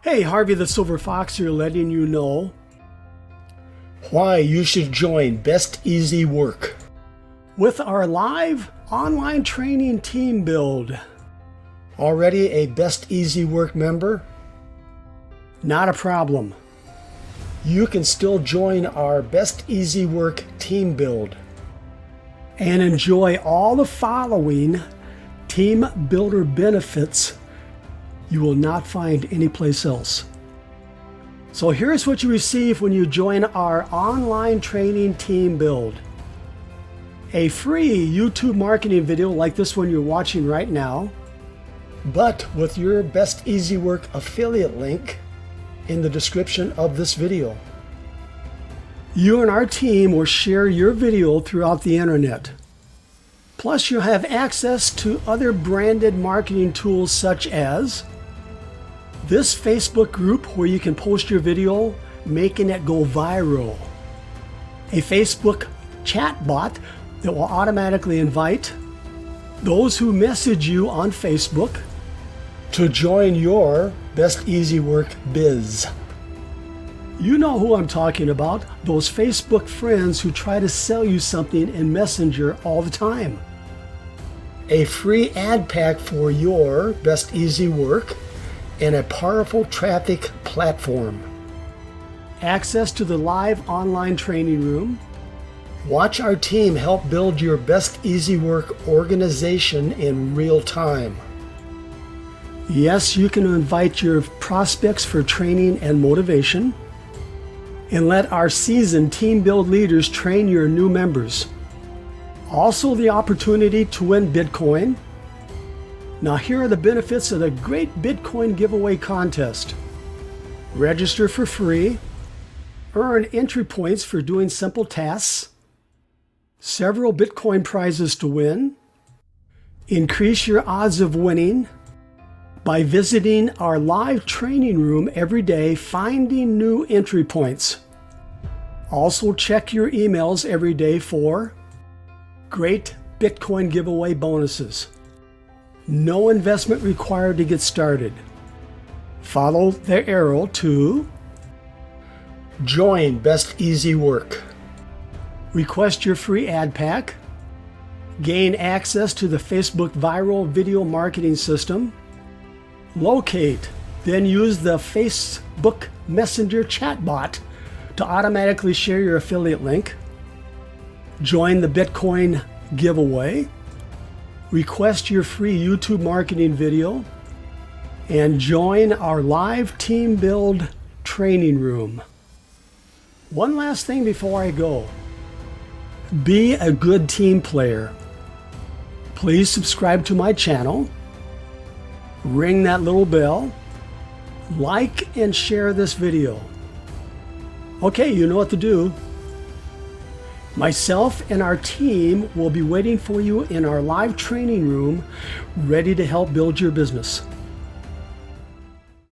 Hey, Harvey the Silver Fox here, letting you know why you should join BestEasyWork with our live online training team build. Already a BestEasyWork member? Not a problem. You can still join our BestEasyWork team build and enjoy all the following team builder benefits you will not find anyplace else. So here's what you receive when you join our online training team build. A free YouTube marketing video like this one you're watching right now, but with your BestEasyWork affiliate link in the description of this video. You and our team will share your video throughout the internet. Plus, you'll have access to other branded marketing tools such as this Facebook group where you can post your video, making it go viral. A Facebook chat bot that will automatically invite those who message you on Facebook to join your BestEasyWork biz. You know who I'm talking about, those Facebook friends who try to sell you something in Messenger all the time. A free ad pack for your BestEasyWork and a powerful traffic platform. Access to the live online training room. Watch our team help build your BestEasyWork organization in real time. Yes, you can invite your prospects for training and motivation. And let our seasoned team build leaders train your new members. Also the opportunity to win Bitcoin. Now here are the benefits of the great Bitcoin giveaway contest. Register for free. Earn entry points for doing simple tasks. Several Bitcoin prizes to win. Increase your odds of winning by visiting our live training room every day, finding new entry points. Also check your emails every day for great Bitcoin giveaway bonuses. No investment required to get started. Follow the arrow to join BestEasyWork. Request your free ad pack. Gain access to the Facebook viral video marketing system. Locate, then use the Facebook Messenger chatbot to automatically share your affiliate link. Join the Bitcoin giveaway. Request your free YouTube marketing video. And join our live team build training room. One last thing before I go. Be a good team player. Please subscribe to my channel. Ring that little bell. Like and share this video. Okay, you know what to do. Myself and our team will be waiting for you in our live training room, ready to help build your business.